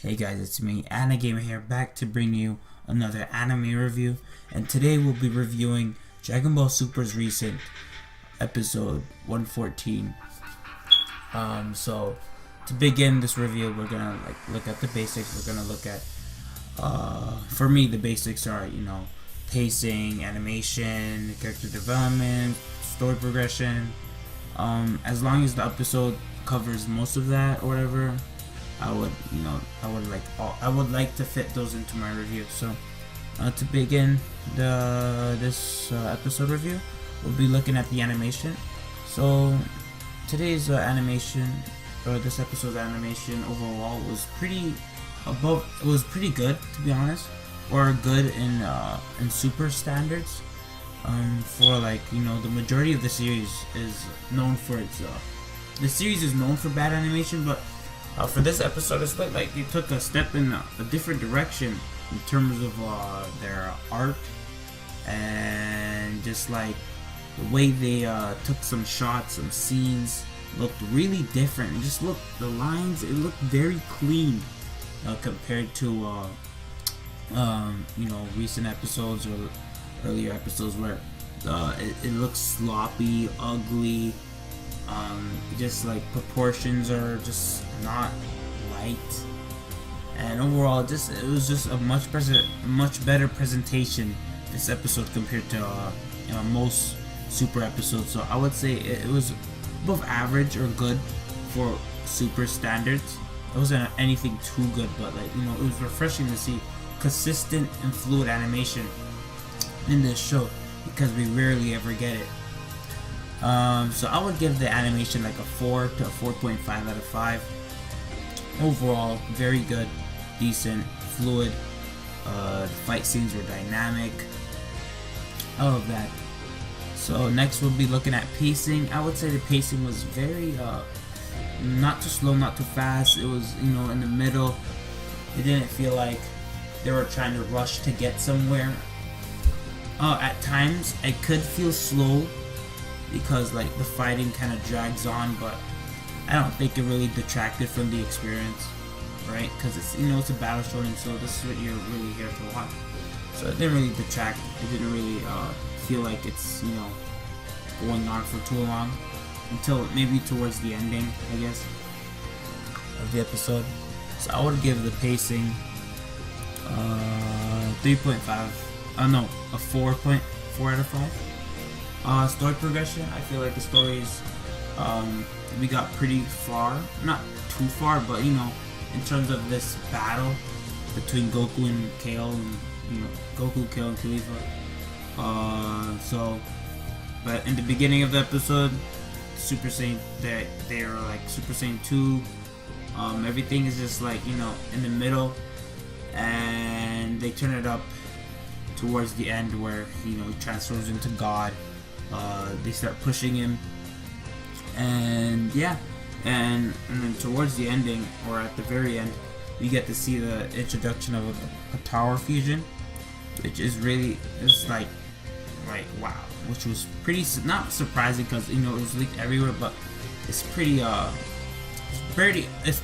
Hey guys, it's me, Gamer here, back to bring you another anime review. And today we'll be reviewing Dragon Ball Super's recent episode 114. So to begin this review, we're gonna look at the basics. We're gonna look at, for me, the basics are pacing, animation, character development, story progression. As long as the episode covers most of that or whatever, I would like to fit those into my review. So to begin this episode review, we'll be looking at the animation. So today's animation, or this episode's animation overall, was pretty good, to be honest, or good in super standards. For the majority of the series is known for its the series is known for bad animation, but for this episode, it's like they took a step in a different direction in terms of their art, and just like the way they took some shots, some scenes looked really different. And just the lines, it looked very clean compared to recent episodes or earlier episodes where it looks sloppy, ugly. Just like proportions are just not right, and overall it was just a much better presentation this episode compared to most super episodes. So I would say it was above average or good for super standards. It wasn't anything too good, but it was refreshing to see consistent and fluid animation in this show, because we rarely ever get it. So I would give the animation like a 4 to a 4.5 out of 5. Overall, very good, decent, fluid. The fight scenes were dynamic. All of that. So next we'll be looking at pacing. I would say the pacing was very not too slow, not too fast. It was in the middle. It didn't feel like they were trying to rush to get somewhere. At times it could feel slow, because the fighting kind of drags on, but I don't think it really detracted from the experience, right? Because it's a battle show, and so this is what you're really here to watch. So it didn't really detract. It didn't really feel like it's going on for too long, until maybe towards the ending, I guess, of the episode. So I would give the pacing 3.5. No, a 4.4 out of 5. Story progression, I feel like the stories, we got pretty far, not too far, but in terms of this battle between Goku and Kale, and Goku, Kale, and Caulifa. But in the beginning of the episode, Super Saiyan, they are like Super Saiyan 2. Everything is just in the middle, and they turn it up towards the end where he transforms into God. They start pushing him, and and then towards the ending, or at the very end, we get to see the introduction of a Potara fusion, which is really, it's like wow, which was pretty not surprising, because it was leaked everywhere, but it's pretty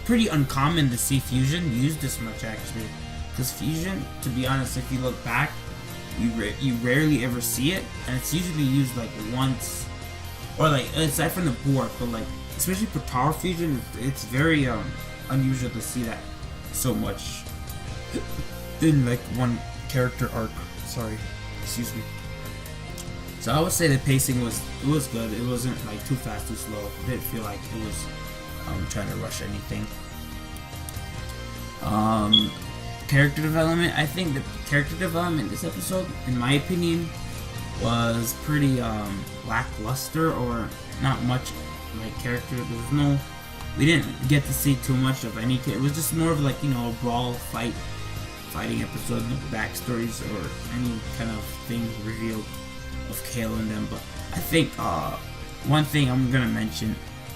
pretty uncommon to see fusion used this much, actually, because fusion, to be honest, if you look back, you rarely ever see it, and it's usually used once, or aside from the board, but especially for Tower Fusion, it's very unusual to see that so much in one character arc. Sorry, excuse me. So I would say the pacing was good. It wasn't too fast, too slow. It didn't feel like it was trying to rush anything. Character development, I think the character development this episode, in my opinion, was pretty lackluster, or not much character. There was we didn't get to see too much of any. It was just more of a brawl fighting episode, no backstories or any kind of thing revealed of Kale and them. But I think one thing I'm gonna mention,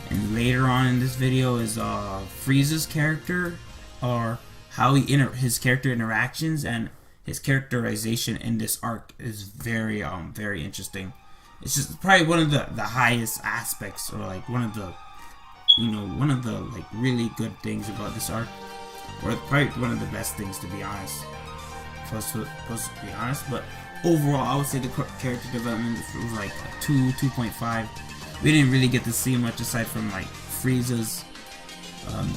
and later on in this video, is Frieza's character, or how his character interactions and his characterization in this arc is very very interesting. It's just probably one of the highest aspects, or one of the really good things about this arc. or probably one of the best things, to be honest. Supposed to be honest, but overall, I would say the character development was like a 2.5. We didn't really get to see much aside from like Frieza's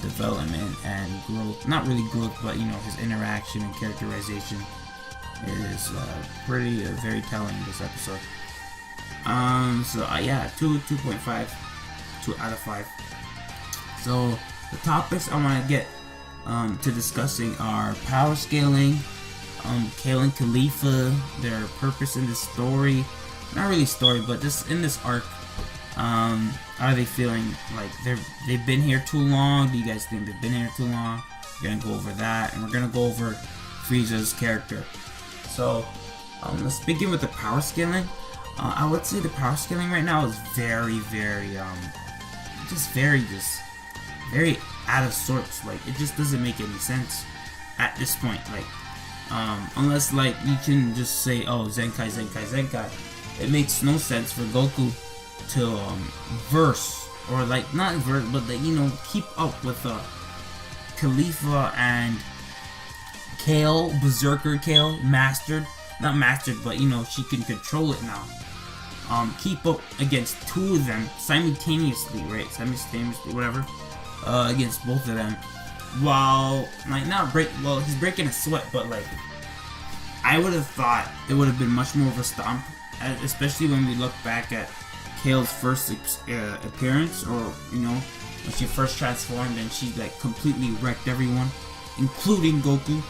development and growth. Not really growth, but you know, his interaction and characterization is very telling this episode. Yeah, 2.5, 2 out of 5. So the topics I want to get to discussing are power scaling, Kale and Caulifa, their purpose in this story, not really story, but just in this arc. Are they feeling like they've been here too long? Do you guys think they've been here too long? We're gonna go over that, and we're gonna go over Frieza's character. So let's begin with the power scaling. I would say the power scaling right now is very out of sorts. Like, it just doesn't make any sense at this point. Like, unless like you can just say, oh, Zenkai. It makes no sense for Goku to verse, or like not verse, but like, you know, keep up with Caulifa and Kale, Berserker Kale, not mastered, but you know, she can control it now. Keep up against two of them simultaneously, right? Simultaneously, whatever. Against both of them, while like he's breaking a sweat, but like I would have thought it would have been much more of a stomp, especially when we look back at Kale's first appearance, or you know, when she first transformed and she like completely wrecked everyone, including Goku.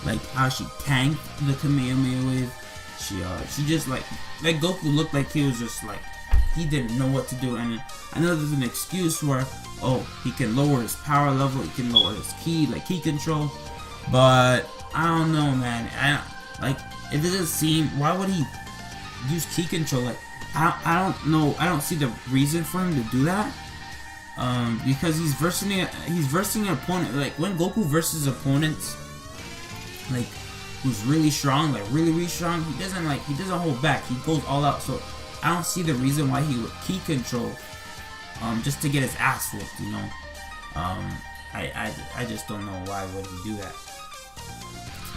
Like how she tanked the Kamehameha wave. She just like Goku looked like he was just like, he didn't know what to do. And I know there's an excuse where, oh, he can lower his power level, he can lower his ki control, but I don't know, man. It doesn't seem, why would he use ki control? Like, I don't know, I don't see the reason for him to do that. Because he's versing an opponent. Like, when Goku versus opponents like who's really strong, like really strong, he doesn't hold back, he goes all out. So I don't see the reason why he would ki control just to get his ass whooped, you know. I just don't know why would he do that.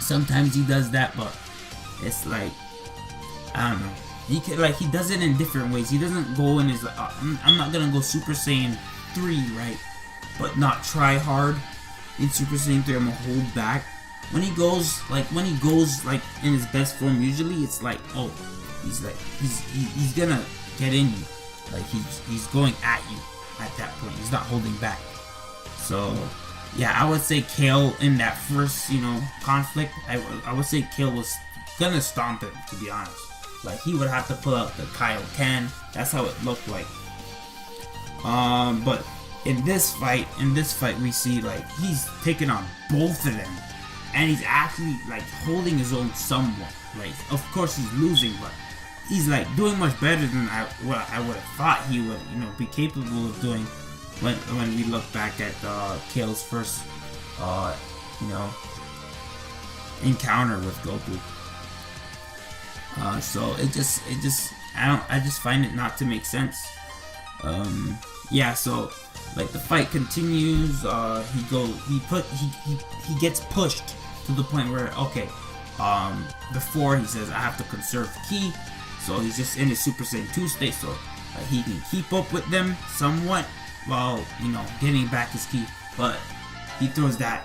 Sometimes he does that, but it's like, I don't know. He does it in different ways. He doesn't go in his I'm not gonna go Super Saiyan 3, right? But not try hard in Super Saiyan 3. I'm gonna hold back. When he goes in his best form, usually it's like, oh, he's gonna get in you. Like he's going at you at that point. He's not holding back. So yeah, I would say Kale in that first, you know, conflict, I would say Kale was gonna stomp him, to be honest. Like, he would have to pull out the Kaioken. That's how it looked like. But in this fight we see like he's taking on both of them, and he's actually like holding his own somewhat. Like, of course he's losing, but he's like doing much better than what I would have thought he would, you know, be capable of doing when we look back at Kale's first, you know, encounter with Goku. So it just I just find it not to make sense. Yeah, so like the fight continues. He gets pushed to the point where, okay, before he says I have to conserve ki, so he's just in his Super Saiyan 2 state, so he can keep up with them somewhat while, you know, getting back his ki. But he throws that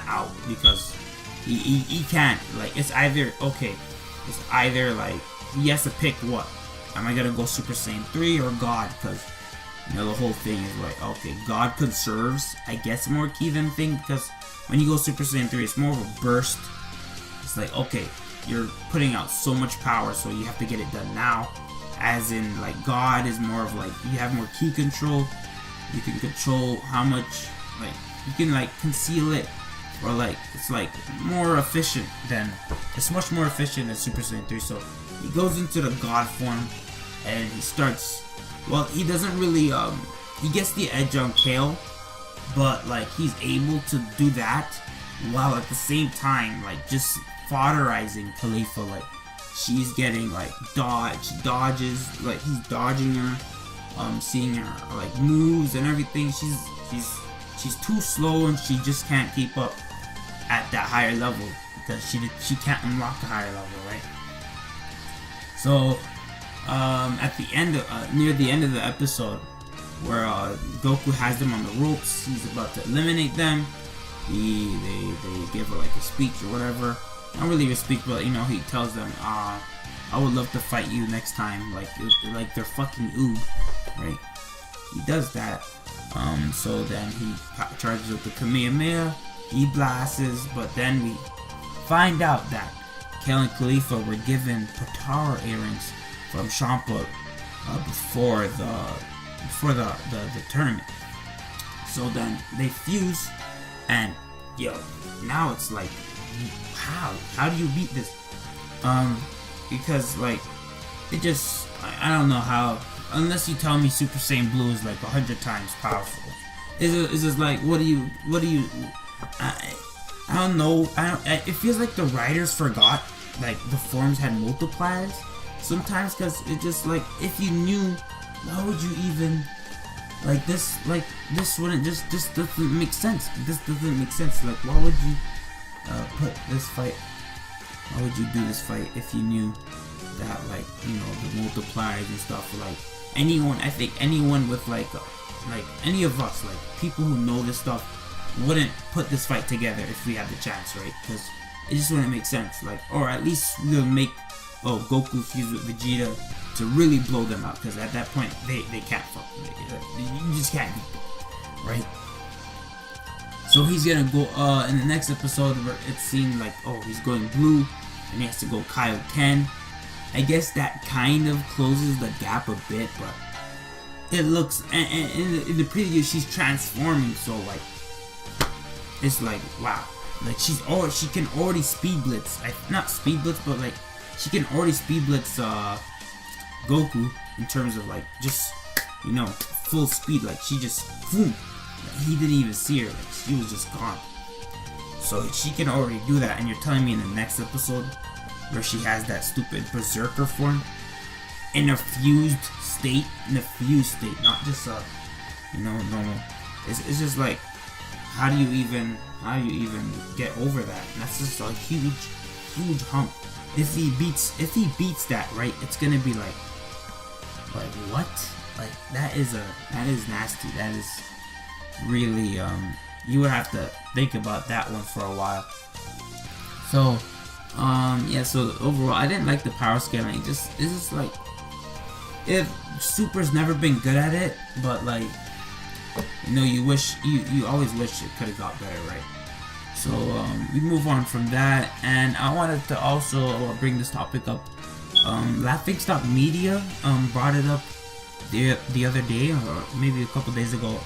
out because he can't. Like, it's either like he has to pick what. Am I gonna go Super Saiyan 3 or God? Because, you know, the whole thing is like, okay, God conserves, I guess, more ki than thing, because when you go Super Saiyan 3, it's more of a burst. It's like, okay, you're putting out so much power, so you have to get it done now. As in, like, God is more of like, you have more ki control. You can control how much, like, you can like conceal it, or like, it's like more efficient than, it's much more efficient than Super Saiyan 3. So he goes into the God form and he starts, well, he doesn't really, he gets the edge on Kale, but like he's able to do that while at the same time like just fodderizing Caulifa. Like, she's getting like dodges, like he's dodging her, seeing her like moves and everything. she's too slow and she just can't keep up at that higher level because she can't unlock a higher level, right? So at the end of, near the end of the episode, where Goku has them on the ropes, he's about to eliminate them. They give her like a speech or whatever. Not really a speech, but you know, he tells them, I would love to fight you next time, like they're fucking oob, right? He does that. So then he charges with the Kamehameha. He blasts, but then we find out that Kale and Caulifa were given Potara earrings from Champa before the tournament. So then they fuse, and yo, now it's like, how do you beat this? Because like, it just, I don't know how, unless you tell me Super Saiyan Blue is like 100 times powerful. It's just like, what do you, I don't know, it feels like the writers forgot, like, the forms had multipliers sometimes, because it just, like, if you knew, why would you even, like, this wouldn't, this doesn't make sense. This doesn't make sense. Like, why would you put this fight, why would you do this fight if you knew that, like, you know, the multipliers and stuff? Like, anyone, I think anyone with like any of us, like people who know this stuff, wouldn't put this fight together if we had the chance, right? Because it just wouldn't make sense. Like, or at least we'll make Goku fuse with Vegeta to really blow them out, because at that point they can't fuck with it. You just can't beat them, right? So he's gonna go in the next episode where it's seen like, oh, he's going blue and he has to go Kyle 10. I guess that kind of closes the gap a bit, but it looks, and in the preview she's transforming, so like, it's like, wow, like she can already speed blitz, not speed blitz, but like she can already speed blitz Goku in terms of like, just, you know, full speed. Like, she just, boom, he didn't even see her, like she was just gone. So she can already do that, and you're telling me in the next episode where she has that stupid berserker form in a fused state, not just you know, normal. It's just like, how do you even get over that? And that's just a huge hump. If he beats that, right, it's gonna be like what? Like, that is nasty. That is really, you would have to think about that one for a while. So yeah, so overall I didn't like the power scaling. It's just like, if Super's never been good at it, but like, you know, you always wish it could have got better, right? So we move on from that, and I wanted to also bring this topic up. Laughingstock Media brought it up the other day, or maybe a couple days ago,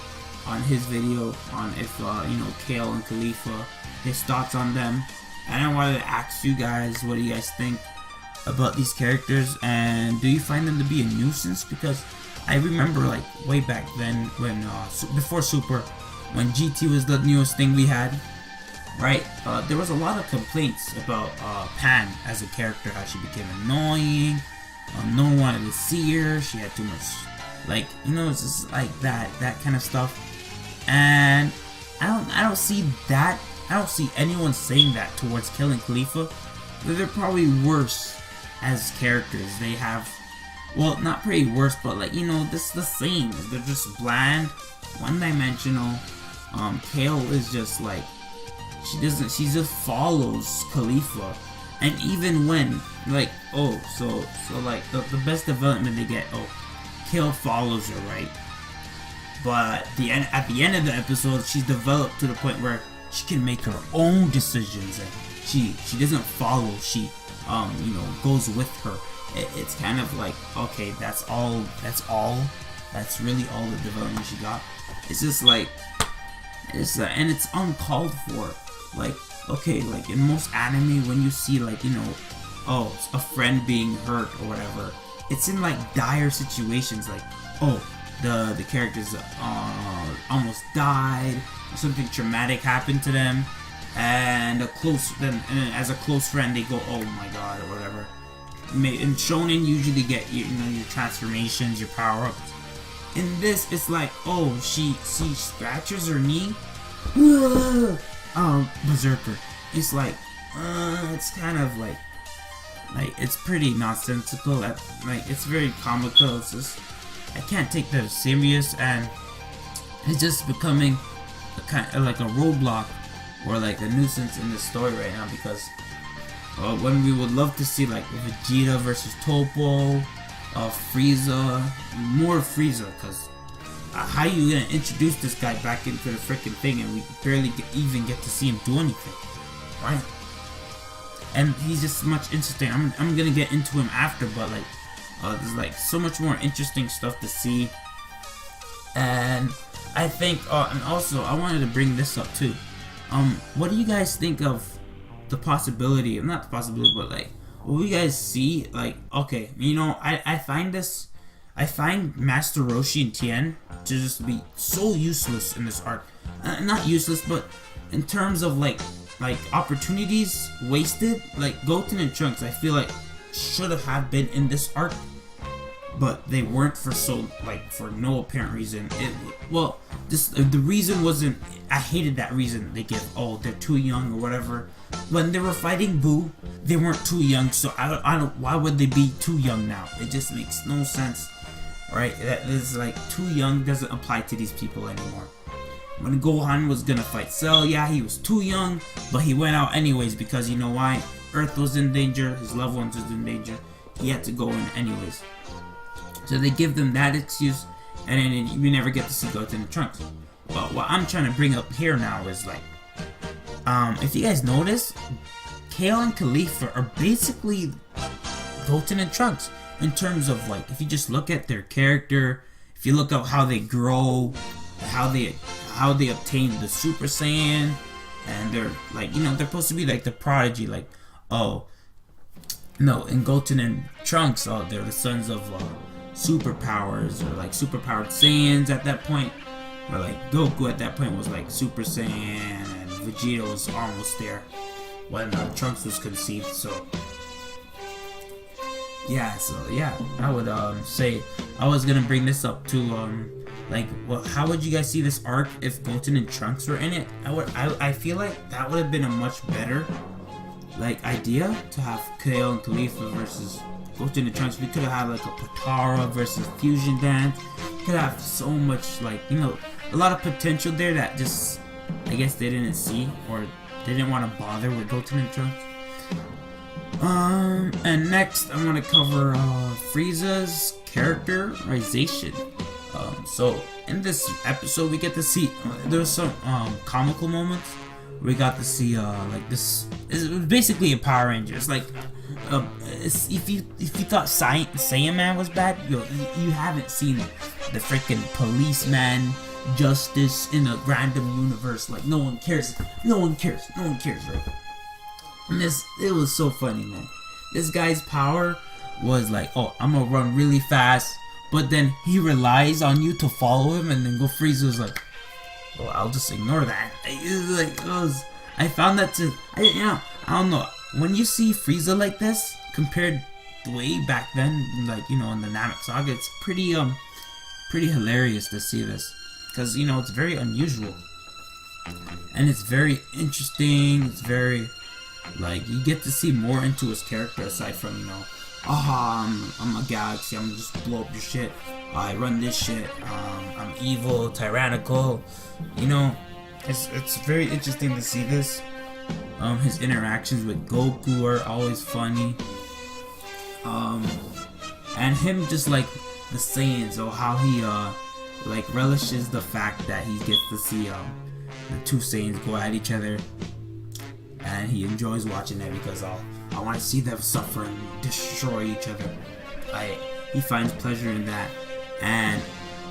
on his video on if you know, Kale and Caulifa, his thoughts on them. And I wanted to ask you guys, what do you guys think about these characters, and do you find them to be a nuisance? Because I remember, like, way back then, when before Super, when GT was the newest thing we had, right, there was a lot of complaints about Pan as a character, how she became annoying, no one wanted to see her, she had too much, like, you know, it's just like that kind of stuff. And I don't see that. I don't see anyone saying that towards Kale and Caulifa. They're probably worse as characters. They have, well, not pretty worse, but like, you know, this is the same. They're just bland, one-dimensional. Kale is just like, she just follows Caulifa. And even when, like, oh, so like the best development they get, oh, Kale follows her, right? But at the end of the episode, she's developed to the point where she can make her own decisions, and she doesn't follow, she you know, goes with her. It's kind of like, okay, that's really all the development she got. It's just like, and it's uncalled for. Like, okay, like in most anime, when you see, like, you know, oh, a friend being hurt or whatever, it's in like dire situations, like, oh, the characters almost died, or something traumatic happened to them, and as a close friend they go, oh my god, or whatever. And shonen usually get, you know, your transformations, your power-ups, in this, it's like, oh, she scratches her knee. Berserker. It's like, it's kind of like it's pretty nonsensical. Like it's very comical. It's just, I can't take that serious, and it's just becoming a kind of like a roadblock or like a nuisance in the story right now, because when we would love to see like Vegeta versus Topo, Frieza, more Frieza, because how you gonna introduce this guy back into the freaking thing and we barely even get to see him do anything, right? And he's just much interesting. I'm gonna get into him after, but like there's like so much more interesting stuff to see. And I think and also I wanted to bring this up too. What do you guys think of the possibility, not the possibility, but like what you guys see? Like, okay, you know, I find Master Roshi and Tien to just be so useless in this arc. Not useless, but in terms of like opportunities wasted. Like Goten and Trunks, I feel like should have been in this arc, but they weren't for no apparent reason. The reason wasn't. I hated that reason they give. Oh, they're too young or whatever. When they were fighting Boo, they weren't too young. So I don't. Why would they be too young now? It just makes no sense, right? That is like too young doesn't apply to these people anymore. When Gohan was gonna fight Cell, yeah, he was too young, but he went out anyways because you know why? Earth was in danger. His loved ones was in danger. He had to go in anyways. So they give them that excuse, and then we never get to see Goten and Trunks. But what I'm trying to bring up here now is like, if you guys notice, Kale and Caulifa are basically Goten and Trunks in terms of like, if you just look at their character, if you look at how they grow, how they obtain the Super Saiyan, and they're like, you know, they're supposed to be like the prodigy, like, oh, no, in Goten and Trunks, they're the sons of superpowers, or like superpowered Saiyans at that point, or like Goku at that point was like Super Saiyan, and Vegeta was almost there when Trunks was conceived. So yeah, I would say I was gonna bring this up to like, well, how would you guys see this arc if Goten and Trunks were in it? I feel like that would have been a much better like idea to have Kale and Caulifa versus Goten and Trunks. We could have had like a Potara versus Fusion Dance. Could have so much, like, you know, a lot of potential there that just, I guess they didn't see, or they didn't want to bother with Goten and Trunks. And next I'm gonna cover Frieza's characterization. So in this episode we get to see there's some comical moments. We got to see like this is basically a Power Ranger. It's like if you thought Saiyan Man was bad, you haven't seen the freaking policeman justice in a random universe. Like no one cares, right? And it was so funny, man. This guy's power was like, oh, I'm gonna run really fast, but then he relies on you to follow him, and then Frieza was like, well, I'll just ignore that. I found that I don't know. When you see Frieza like this, compared way back then, like, you know, in the Namek Saga, it's pretty hilarious to see this, because, you know, it's very unusual, and it's very interesting. It's very, like, you get to see more into his character aside from, you know, I'm a galaxy, I'm gonna just blow up your shit, I run this shit, I'm evil, tyrannical, you know. It's very interesting to see this. His interactions with Goku are always funny, and him just like the Saiyans, or how he like relishes the fact that he gets to see the two Saiyans go at each other, and he enjoys watching that because I want to see them suffer and destroy each other. He finds pleasure in that. And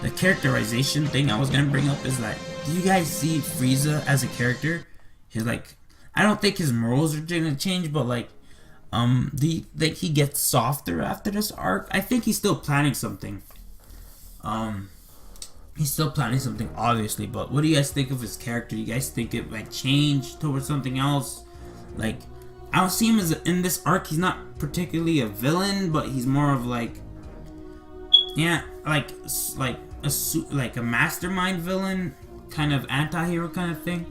the characterization thing I was gonna bring up is that, do you guys see Frieza as a character? He's like, I don't think his morals are gonna change, but like, do you think he gets softer after this arc? I think he's still planning something. He's still planning something, obviously, but what do you guys think of his character? Do you guys think it might change towards something else? Like, I don't see him as in this arc, he's not particularly a villain, but he's more of like, yeah, like like a mastermind villain, kind of anti-hero kind of thing,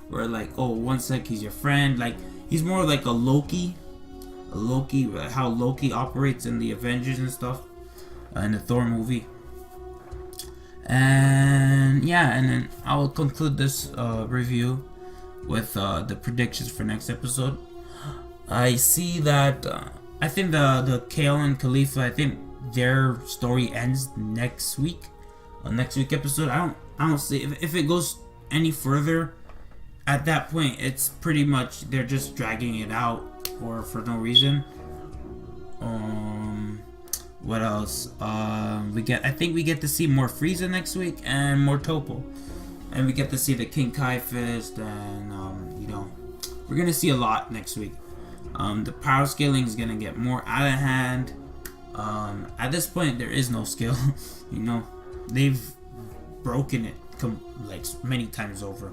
where like, oh, one sec he's your friend. Like he's more like a Loki, how Loki operates in the Avengers and stuff, in the Thor movie. And yeah, and then I will conclude this review with the predictions for next episode. I see that I think the Kale and Caulifa, I think their story ends next week. Next week episode. I don't see if it goes any further. At that point, it's pretty much they're just dragging it out for no reason. What else? I think we get to see more Frieza next week and more Topo, and we get to see the King Kai Fist, and we're gonna see a lot next week. The power scaling is gonna get more out of hand. At this point, there is no skill. They've broken it like many times over.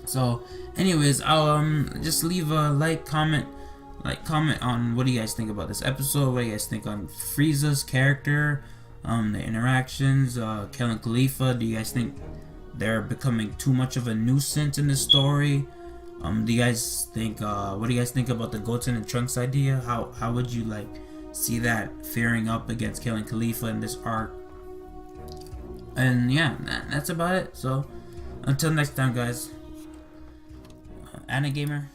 So, anyways, I'll just leave a comment on what do you guys think about this episode. What do you guys think on Frieza's character, the interactions, Kale and Caulifa? Do you guys think they're becoming too much of a nuisance in the story? Do you guys think what do you guys think about the Goten and Trunks idea? How would you like see that faring up against Kale and Caulifa in this arc? And yeah, that's about it. So until next time, guys. Anna Gamer.